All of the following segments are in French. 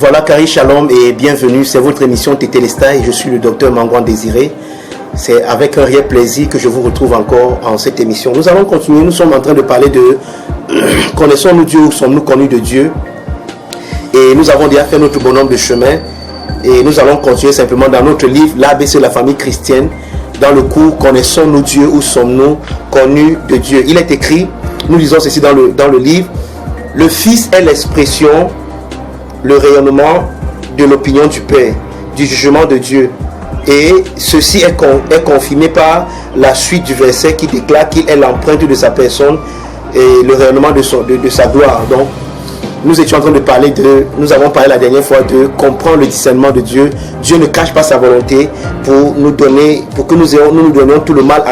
Voilà, Kari Shalom et bienvenue, c'est votre émission Tétélesta et je suis le docteur Mangouan Désiré. C'est avec un réel plaisir que je vous retrouve encore en cette émission. Nous allons continuer, nous sommes en train de parler de connaissons-nous Dieu ou sommes-nous connus de Dieu. Et nous avons déjà fait notre bonhomme de chemin et nous allons continuer simplement dans notre livre l'ABC de la famille chrétienne, dans le cours connaissons-nous Dieu ou sommes-nous connus de Dieu. Il est écrit, nous lisons ceci dans le livre, le Fils est l'expression, le rayonnement de l'opinion du Père, du jugement de Dieu. Et ceci est confirmé par la suite du verset qui déclare qu'il est l'empreinte de sa personne et le rayonnement de sa gloire. Donc, nous étions en train de parler nous avons parlé la dernière fois de comprendre le discernement de Dieu. Dieu ne cache pas sa volonté pour que nous donnions tout le mal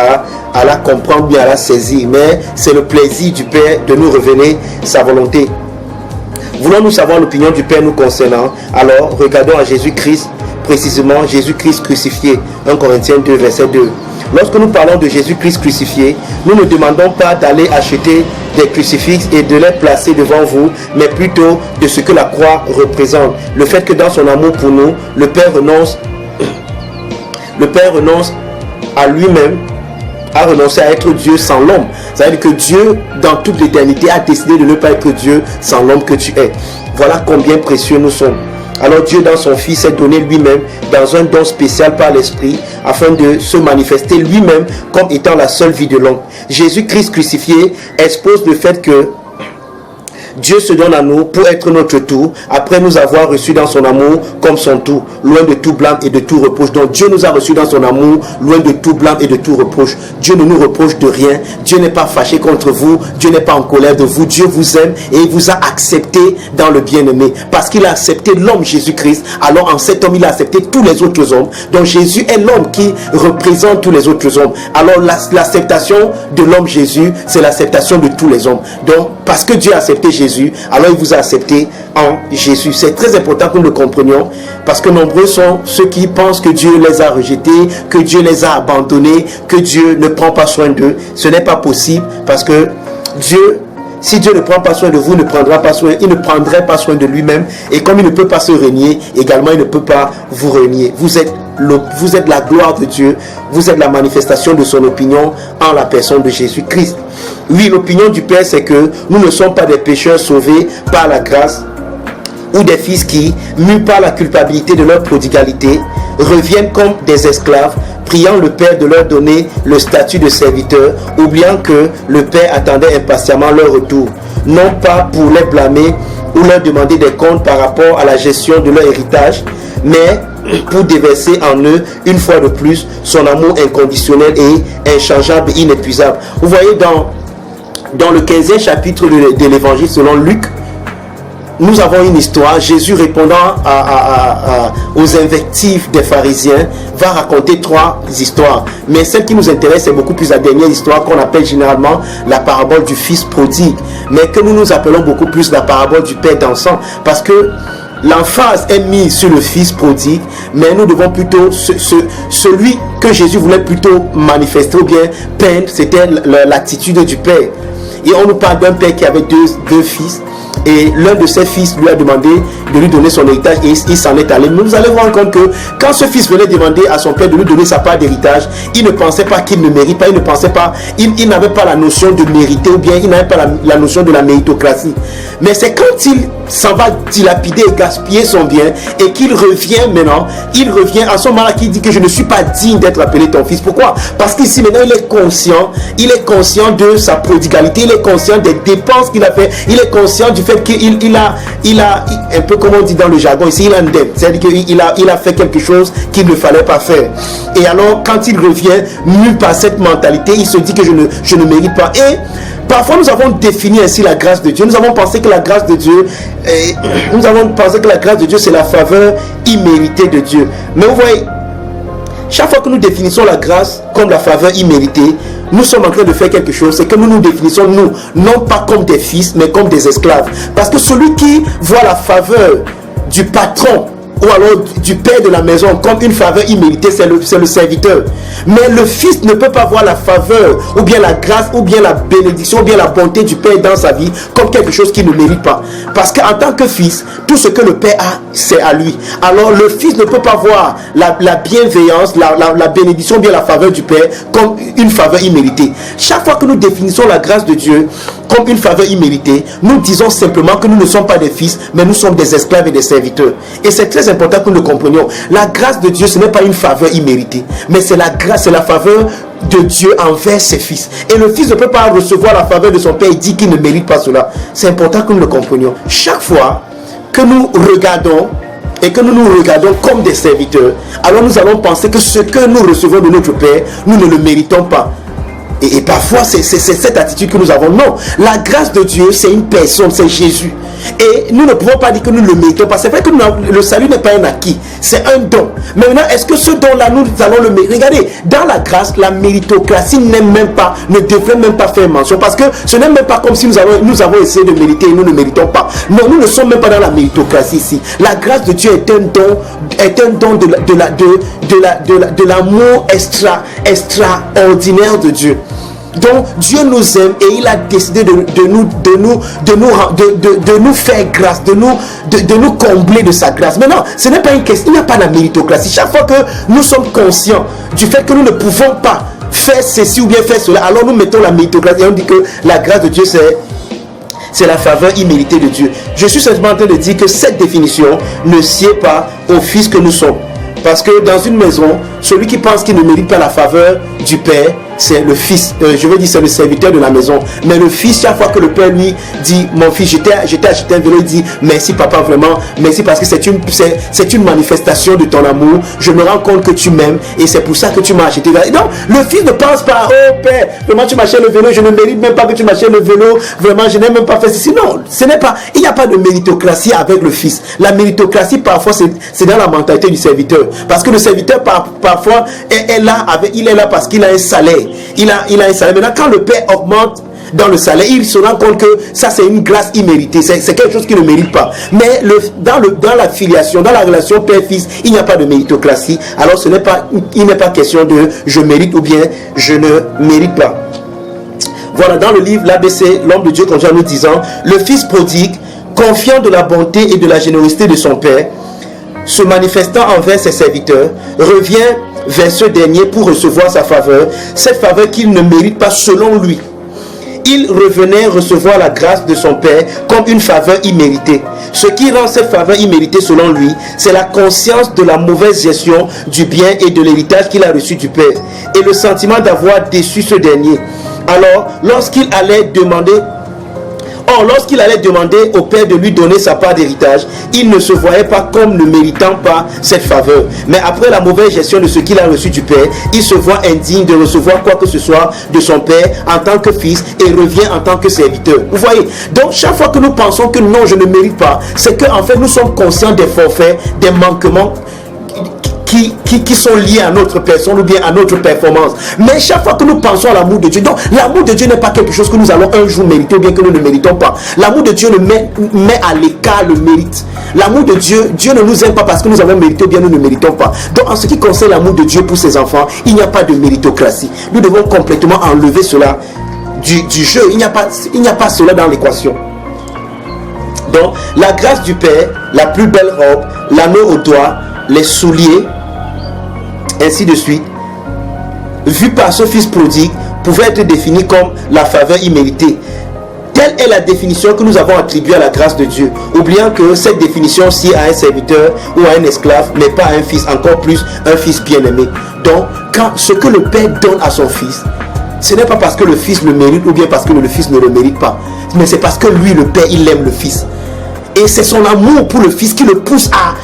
à la comprendre, bien à la saisir. Mais c'est le plaisir du Père de nous révéler sa volonté. Voulons-nous savoir l'opinion du Père nous concernant? Alors, regardons à Jésus-Christ, précisément Jésus-Christ crucifié. 1 Corinthiens 2, verset 2. Lorsque nous parlons de Jésus-Christ crucifié, nous ne demandons pas d'aller acheter des crucifixes et de les placer devant vous, mais plutôt de ce que la croix représente. Le fait que dans son amour pour nous, le Père renonce à lui-même, a renoncé à être Dieu sans l'homme. Ça veut dire que Dieu, dans toute l'éternité, a décidé de ne pas être Dieu sans l'homme que tu es. Voilà combien précieux nous sommes. Alors Dieu, dans son Fils, s'est donné lui-même dans un don spécial par l'Esprit, afin de se manifester lui-même comme étant la seule vie de l'homme. Jésus-Christ crucifié expose le fait que Dieu se donne à nous pour être notre tout, après nous avoir reçus dans son amour comme son tout, loin de tout blâme et de tout reproche. Donc Dieu nous a reçus dans son amour, loin de tout blâme et de tout reproche. Dieu ne nous reproche de rien. Dieu n'est pas fâché contre vous. Dieu n'est pas en colère de vous. Dieu vous aime et il vous a accepté dans le bien-aimé. Parce qu'il a accepté l'homme Jésus-Christ, alors en cet homme, il a accepté tous les autres hommes. Donc Jésus est l'homme qui représente tous les autres hommes. Alors l'acceptation de l'homme Jésus, c'est l'acceptation de tous les hommes. Donc parce que Dieu a accepté Jésus, alors il vous a accepté en Jésus. C'est très important que nous le comprenions, parce que nombreux sont ceux qui pensent que Dieu les a rejetés, que Dieu les a abandonnés, que Dieu ne prend pas soin d'eux. Ce n'est pas possible, parce que si Dieu ne prend pas soin de vous, il ne prendrait pas soin de lui-même. Et comme il ne peut pas se renier, également il ne peut pas vous renier. Vous êtes la gloire de Dieu. Vous êtes la manifestation de son opinion en la personne de Jésus-Christ. Oui, l'opinion du Père, c'est que nous ne sommes pas des pécheurs sauvés par la grâce, ou des fils qui, mus par la culpabilité de leur prodigalité, reviennent comme des esclaves, priant le Père de leur donner le statut de serviteur, oubliant que le Père attendait impatiemment leur retour, non pas pour les blâmer ou leur demander des comptes par rapport à la gestion de leur héritage, mais pour déverser en eux, une fois de plus, son amour inconditionnel et inchangeable et inépuisable. Vous voyez, dans le 15e chapitre de l'évangile selon Luc, nous avons une histoire. Jésus, répondant aux invectives des pharisiens, va raconter 3 histoires. Mais celle qui nous intéresse, c'est beaucoup plus la dernière histoire qu'on appelle généralement la parabole du fils prodigue. Mais que nous appelons beaucoup plus la parabole du père dansant. Parce que l'emphase est mise sur le fils prodigue, mais nous devons plutôt, celui que Jésus voulait plutôt manifester ou bien peindre, c'était l'attitude du père. Et on nous parle d'un père qui avait deux fils. Et l'un de ses fils lui a demandé de lui donner son héritage et il s'en est allé. Mais vous allez voir compte que quand ce fils venait demander à son père de lui donner sa part d'héritage, il ne pensait pas qu'il ne mérite pas, il n'avait pas la notion de mériter ou bien il n'avait pas la notion de la méritocratie. Mais c'est quand il s'en va dilapider et gaspiller son bien et qu'il revient maintenant, à ce moment-là qu'il dit que je ne suis pas digne d'être appelé ton fils. Pourquoi? Parce qu'ici maintenant il est conscient de sa prodigalité, il est conscient des dépenses qu'il a fait, il est conscient du fait qu'il a un peu comme on dit dans le jargon ici, il a une dette, c'est-à-dire qu'il a fait quelque chose qu'il ne fallait pas faire. Et alors quand il revient mu par cette mentalité, il se dit que je ne mérite pas. Et parfois nous avons défini ainsi la grâce de Dieu. Nous avons pensé que la grâce de Dieu, c'est la faveur imméritée de Dieu. Mais vous voyez, chaque fois que nous définissons la grâce comme la faveur imméritée, nous sommes en train de faire quelque chose, c'est que nous nous définissons, nous, non pas comme des fils, mais comme des esclaves. Parce que celui qui voit la faveur du patron ou alors du père de la maison comme une faveur imméritée, c'est le serviteur. Mais le fils ne peut pas voir la faveur, ou bien la grâce, ou bien la bénédiction, ou bien la bonté du père dans sa vie comme quelque chose qu'il ne mérite pas. Parce qu'en tant que fils, tout ce que le père a, c'est à lui. Alors le fils ne peut pas voir la bienveillance, la bénédiction, ou bien la faveur du père comme une faveur imméritée. Chaque fois que nous définissons la grâce de Dieu comme une faveur imméritée, nous disons simplement que nous ne sommes pas des fils, mais nous sommes des esclaves et des serviteurs. Et c'est très important que nous comprenions. La grâce de Dieu, ce n'est pas une faveur imméritée, mais c'est la grâce, c'est la faveur de Dieu envers ses fils. Et le fils ne peut pas recevoir la faveur de son père et dire qu'il ne mérite pas cela. C'est important que nous le comprenions. Chaque fois que nous regardons et que nous nous regardons comme des serviteurs, alors nous allons penser que ce que nous recevons de notre père, nous ne le méritons pas. Et parfois, c'est cette attitude que nous avons. Non, la grâce de Dieu, c'est une personne, c'est Jésus. Et nous ne pouvons pas dire que nous le méritons pas. C'est vrai que le salut n'est pas un acquis, c'est un don. Mais maintenant, est-ce que ce don-là, nous allons le mériter? Regardez, dans la grâce, la méritocratie ne devrait même pas faire mention. Parce que ce n'est même pas comme si nous avons essayé de mériter et nous ne méritons pas. Non, nous ne sommes même pas dans la méritocratie ici. La grâce de Dieu est un don de l'amour extraordinaire de Dieu. Donc Dieu nous aime et il a décidé de nous faire grâce, de nous combler de sa grâce. Maintenant, ce n'est pas une question, il n'y a pas de méritocratie. Chaque fois que nous sommes conscients du fait que nous ne pouvons pas faire ceci ou bien faire cela, alors nous mettons la méritocratie et on dit que la grâce de Dieu c'est la faveur imméritée de Dieu. Je suis simplement en train de dire que cette définition ne sied pas au fils que nous sommes. Parce que dans une maison, celui qui pense qu'il ne mérite pas la faveur du père, c'est le fils, je veux dire c'est le serviteur de la maison. Mais le fils, chaque fois que le père lui dit, mon fils, je t'ai acheté un vélo, il dit, merci papa, vraiment, merci parce que c'est une manifestation de ton amour. Je me rends compte que tu m'aimes et c'est pour ça que tu m'as acheté. Non, le fils ne pense pas, oh père, vraiment tu m'achètes le vélo, je ne mérite même pas que tu m'achètes le vélo, vraiment je n'ai même pas fait ceci. Non, ce n'est pas, il n'y a pas de méritocratie avec le fils. La méritocratie parfois c'est dans la mentalité du serviteur. Parce que le serviteur parfois il est là parce qu'il a un salaire. Il a un salaire. Maintenant, quand le père augmente dans le salaire, il se rend compte que ça c'est une grâce imméritée. C'est quelque chose qu'il ne mérite pas. Mais dans la filiation, dans la relation père-fils, il n'y a pas de méritocratie. Alors il n'est pas question de je mérite ou bien je ne mérite pas. Voilà, dans le livre l'ABC, l'homme de Dieu continue en nous disant, le fils prodigue, confiant de la bonté et de la générosité de son père, se manifestant envers ses serviteurs, revient vers ce dernier pour recevoir sa faveur, cette faveur qu'il ne mérite pas selon lui. Il revenait recevoir la grâce de son père comme une faveur imméritée. Ce qui rend cette faveur imméritée selon lui, c'est la conscience de la mauvaise gestion du bien et de l'héritage qu'il a reçu du père, et le sentiment d'avoir déçu ce dernier. Alors, lorsqu'il allait demander au père de lui donner sa part d'héritage, il ne se voyait pas comme ne méritant pas cette faveur. Mais après la mauvaise gestion de ce qu'il a reçu du père, il se voit indigne de recevoir quoi que ce soit de son père en tant que fils et revient en tant que serviteur. Vous voyez? Donc chaque fois que nous pensons que non, je ne mérite pas, c'est qu'en fait nous sommes conscients des forfaits, des manquements qui sont liés à notre personne ou bien à notre performance. Mais chaque fois que nous pensons à l'amour de Dieu, donc l'amour de Dieu n'est pas quelque chose que nous allons un jour mériter ou bien que nous ne méritons pas. L'amour de Dieu met à l'écart le mérite. L'amour de Dieu, Dieu ne nous aime pas parce que nous avons mérité ou bien nous ne méritons pas. Donc en ce qui concerne l'amour de Dieu pour ses enfants, il n'y a pas de méritocratie. Nous devons complètement enlever cela du jeu. Il n'y a pas cela dans l'équation. Donc la grâce du Père, la plus belle robe, l'anneau au doigt, les souliers, ainsi de suite, vu par ce fils prodigue, pouvait être défini comme la faveur imméritée. Telle est la définition que nous avons attribuée à la grâce de Dieu, oubliant que cette définition-ci à un serviteur ou à un esclave n'est pas un fils, encore plus un fils bien-aimé. Donc, ce que le Père donne à son fils, ce n'est pas parce que le fils le mérite ou bien parce que le fils ne le mérite pas, mais c'est parce que lui, le Père, il aime le fils. Et c'est son amour pour le fils qui le pousse à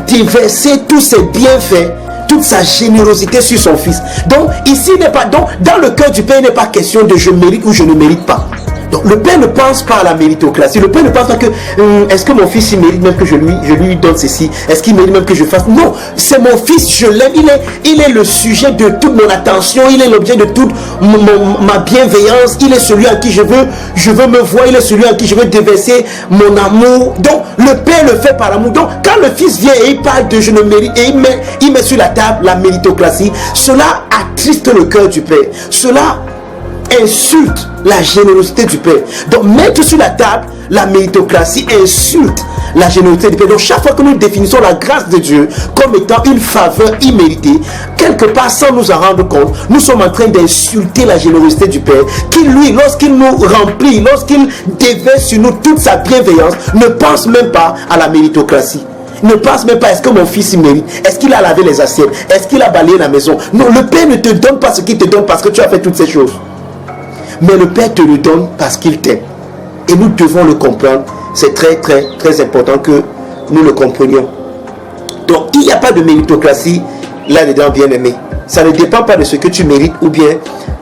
déverser tous ses bienfaits, toute sa générosité sur son fils. Donc ici dans le cœur du Père, il n'est pas question de je mérite ou je ne mérite pas. Donc le père ne pense pas à la méritocratie. Le père ne pense pas que est-ce que mon fils il mérite même que je lui donne ceci? Est-ce qu'il mérite même que je fasse? Non, c'est mon fils, je l'aime. Il est le sujet de toute mon attention. Il est l'objet de toute ma bienveillance. Il est celui à qui je veux me voir. Il est celui à qui je veux déverser mon amour. Donc le père le fait par amour. Donc quand le fils vient et il parle de je ne mérite et il met sur la table la méritocratie, cela attriste le cœur du père. Cela insulte la générosité du Père. Donc mettre sur la table la méritocratie insulte la générosité du Père. Donc chaque fois que nous définissons la grâce de Dieu comme étant une faveur imméritée, quelque part sans nous en rendre compte, nous sommes en train d'insulter la générosité du Père, qui lui, lorsqu'il nous remplit, lorsqu'il déverse sur nous toute sa bienveillance, ne pense même pas à la méritocratie. Ne pense même pas, est-ce que mon fils il mérite? Est-ce qu'il a lavé les assiettes? Est-ce qu'il a balayé la maison? Non, le Père ne te donne pas ce qu'il te donne parce que tu as fait toutes ces choses. Mais le Père te le donne parce qu'il t'aime. Et nous devons le comprendre. C'est très très très important que nous le comprenions. Donc il n'y a pas de méritocratie là-dedans, bien aimé. Ça ne dépend pas de ce que tu mérites ou bien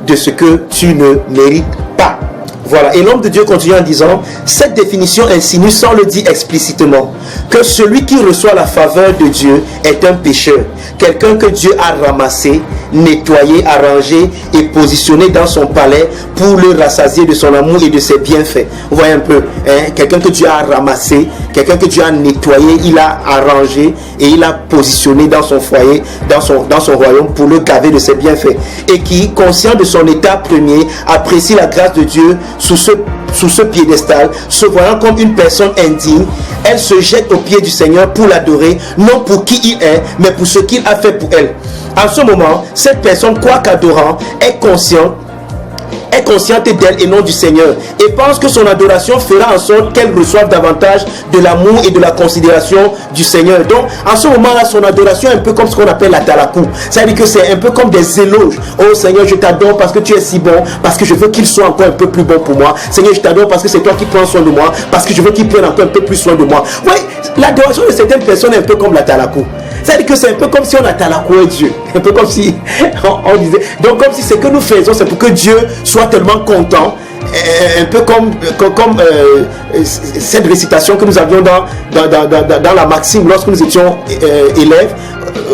de ce que tu ne mérites pas. Voilà. Et l'homme de Dieu continue en disant, cette définition insinue sans le dire explicitement que celui qui reçoit la faveur de Dieu est un pécheur, quelqu'un que Dieu a ramassé, nettoyé, arrangé et positionné dans son palais pour le rassasier de son amour et de ses bienfaits. Vous voyez un peu, hein? Quelqu'un que Dieu a ramassé, quelqu'un que Dieu a nettoyé, il a arrangé et il a positionné dans son foyer, dans son royaume pour le gaver de ses bienfaits. Et qui, conscient de son état premier, apprécie la grâce de Dieu sous ce piédestal, se voyant comme une personne indigne, elle se jette aux pieds du Seigneur pour l'adorer, non pour qui il est, mais pour ce qu'il a fait pour elle. En ce moment, cette personne, quoique adorant, est consciente d'elle et non du Seigneur, et pense que son adoration fera en sorte qu'elle reçoive davantage de l'amour et de la considération du Seigneur. Donc en ce moment-là, son adoration est un peu comme ce qu'on appelle la talakou. C'est-à-dire que c'est un peu comme des éloges. Oh Seigneur, je t'adore parce que tu es si bon, parce que je veux qu'il soit encore un peu plus bon pour moi. Seigneur, je t'adore parce que c'est toi qui prends soin de moi, parce que je veux qu'il prenne encore un peu plus soin de moi. Oui, l'adoration de certaines personnes est un peu comme la talakou. C'est-à-dire que c'est un peu comme si on a talakoué Dieu. Un peu comme si on disait. Donc comme si ce que nous faisons, c'est pour que Dieu soit tellement content. Un peu comme cette récitation que nous avions dans la Maxime lorsque nous étions élèves.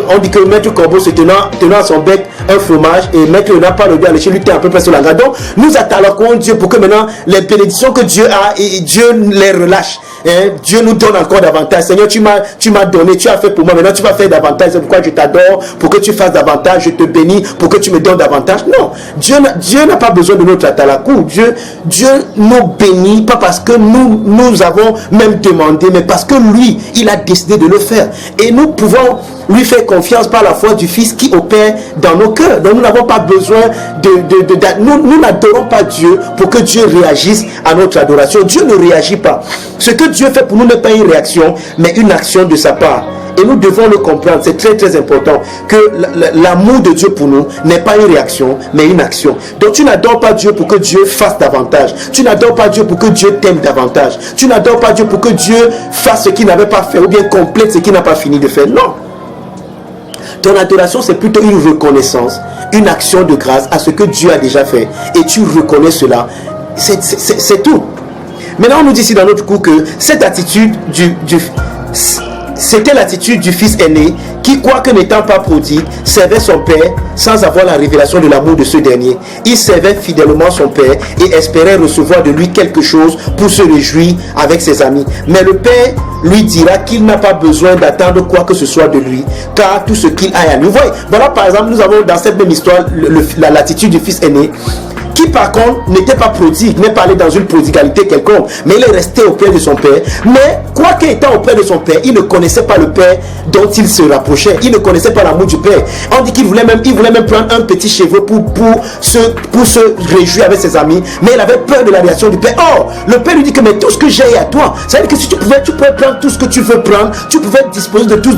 On dit que Maître Corbeau se tenant à son bec un fromage et Maître n'a pas le doigt léché, lui était un peu près sur la garde. Donc nous attaquons Dieu pour que maintenant les bénédictions que Dieu a, et Dieu les relâche. Hein? Dieu nous donne encore davantage. Seigneur, tu m'as donné, tu as fait pour moi, maintenant tu vas faire davantage. C'est pourquoi je t'adore, pour que tu fasses davantage. Je te bénis pour que tu me donnes davantage. Non, Dieu n'a pas besoin de notre atalakou. Dieu nous bénit pas parce que nous avons même demandé, mais parce que lui, il a décidé de le faire. Et nous pouvons lui faire confiance par la foi du Fils qui opère dans nos cœurs. Donc nous n'avons pas besoin nous n'adorons pas Dieu pour que Dieu réagisse à notre adoration. Dieu ne réagit pas. Ce que Dieu fait pour nous n'est pas une réaction, mais une action de sa part. Et nous devons le comprendre. C'est très très important que l'amour de Dieu pour nous n'est pas une réaction, mais une action. Donc tu n'adores pas Dieu pour que Dieu fasse davantage. Tu n'adores pas Dieu pour que Dieu t'aime davantage. Tu n'adores pas Dieu pour que Dieu fasse ce qu'il n'avait pas fait ou bien complète ce qu'il n'a pas fini de faire. Non. Ton adoration, c'est plutôt une reconnaissance, une action de grâce à ce que Dieu a déjà fait. Et tu reconnais cela. C'est tout. Maintenant, on nous dit ici dans notre cours que cette attitude c'était l'attitude du fils aîné qui, quoique n'étant pas prodigue, servait son père sans avoir la révélation de l'amour de ce dernier. Il servait fidèlement son père et espérait recevoir de lui quelque chose pour se réjouir avec ses amis. Mais le père lui dira qu'il n'a pas besoin d'attendre quoi que ce soit de lui, car tout ce qu'il a à lui. Vous voyez, voilà par exemple, nous avons dans cette même histoire l'attitude du fils aîné, qui par contre n'était pas prodigue, n'est pas allé dans une prodigalité quelconque, mais il est resté auprès de son père. Mais quoi qu'étant auprès de son père, il ne connaissait pas le père dont il se rapprochait. Il ne connaissait pas l'amour du père. On dit qu'il voulait même prendre un petit cheveu pour se réjouir avec ses amis, mais il avait peur de la réaction du père. Or, le père lui dit que mais tout ce que j'ai à toi, c'est-à-dire que si tu pouvais prendre tout ce que tu veux prendre, tu pouvais disposer de tout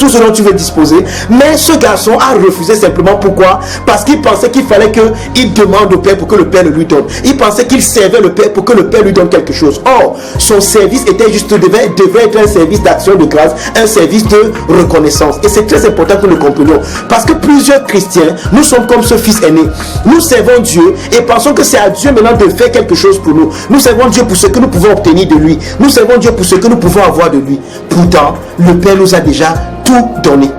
ce dont tu veux disposer. Mais ce garçon a refusé simplement. Pourquoi? Parce qu'il pensait qu'il fallait qu'il demande au père pour pour que le Père le lui donne. Il pensait qu'il servait le Père pour que le Père lui donne quelque chose. Or, son service était juste, devait être un service d'action de grâce, un service de reconnaissance. Et c'est très important que nous le comprenions. Parce que plusieurs chrétiens, nous sommes comme ce fils aîné. Nous servons Dieu et pensons que c'est à Dieu maintenant de faire quelque chose pour nous. Nous servons Dieu pour ce que nous pouvons obtenir de lui. Nous servons Dieu pour ce que nous pouvons avoir de lui. Pourtant, le Père nous a déjà tout donné.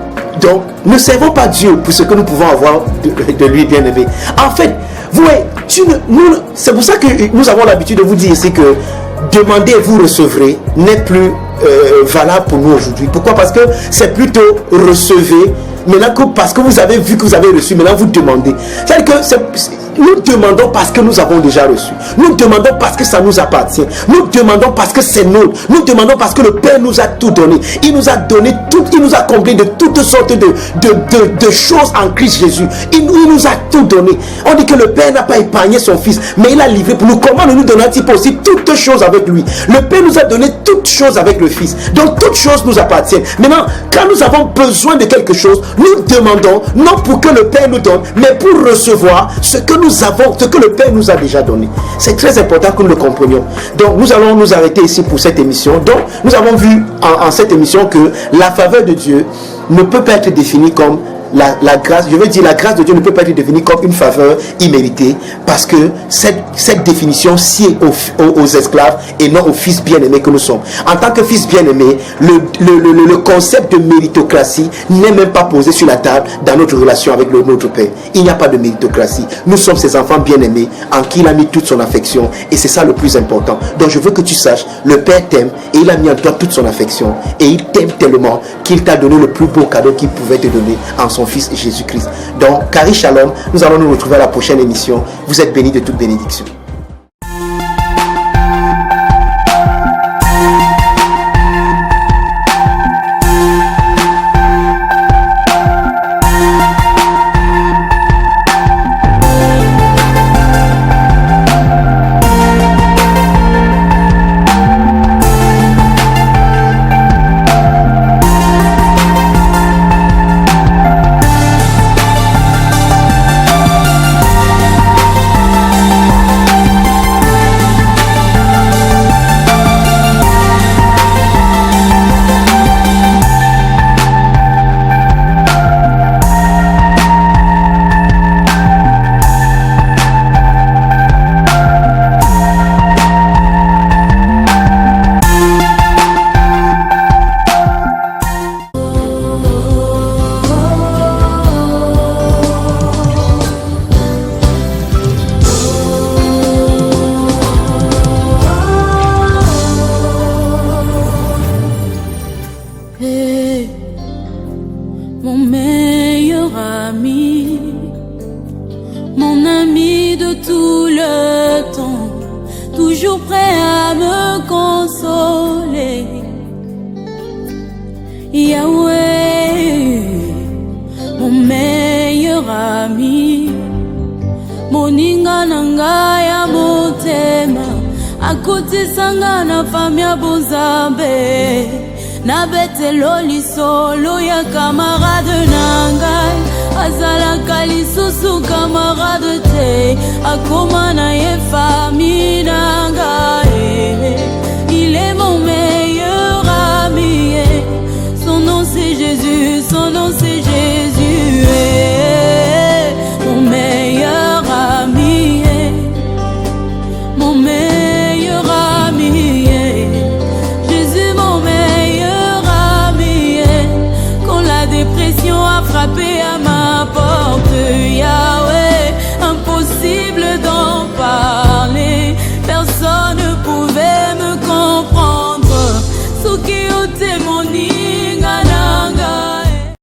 Donc, ne servons pas Dieu pour ce que nous pouvons avoir de lui, bien-aimé. En fait, vous voyez, c'est pour ça que nous avons l'habitude de vous dire ici que demander et vous recevrez n'est plus valable pour nous aujourd'hui. Pourquoi? Parce que c'est plutôt recevez. Maintenant que parce que vous avez vu que vous avez reçu, maintenant vous demandez. C'est-à-dire que nous demandons parce que nous avons déjà reçu. Nous demandons parce que ça nous appartient. Nous demandons parce que c'est nôtre. Nous demandons parce que le Père nous a tout donné. Il nous a donné tout. Il nous a comblé de toutes sortes de choses en Christ Jésus. Il nous a tout donné. On dit que le Père n'a pas épargné son Fils, mais il a livré pour nous. Comment ne nous donnera-t-il pas aussi toutes choses avec lui? Le Père nous a donné toutes choses avec le Fils. Donc toutes choses nous appartiennent. Maintenant, quand nous avons besoin de quelque chose, nous demandons, non pour que le Père nous donne, mais pour recevoir ce que nous avons, ce que le Père nous a déjà donné. C'est très important que nous le comprenions. Donc nous allons nous arrêter ici pour cette émission. Donc nous avons vu en cette émission que la faveur de Dieu ne peut pas être définie comme la grâce. Je veux dire, la grâce de Dieu ne peut pas être définie comme une faveur imméritée, parce que cette définition sied aux esclaves et non aux fils bien-aimés que nous sommes. En tant que fils bien-aimé, le concept de méritocratie n'est même pas posé sur la table dans notre relation avec notre Père. Il n'y a pas de méritocratie. Nous sommes ses enfants bien-aimés en qui il a mis toute son affection, et c'est ça le plus important. Donc je veux que tu saches, le Père t'aime et il a mis en toi toute son affection, et il t'aime tellement qu'il t'a donné le plus beau cadeau qu'il pouvait te donner en son Fils Jésus-Christ. Donc, Kari Shalom, nous allons nous retrouver à la prochaine émission. Vous êtes bénis de toute bénédiction. Mon meilleur ami, mon ami de tout le temps, toujours prêt à me consoler. Yahweh, mon meilleur ami, moninga nanga ya motema, akotisanga na fami ya bonzambe. Na betelo lisolo ya camarade nangai, azalaka lisusu camarade te, akoma na ye fami nangai.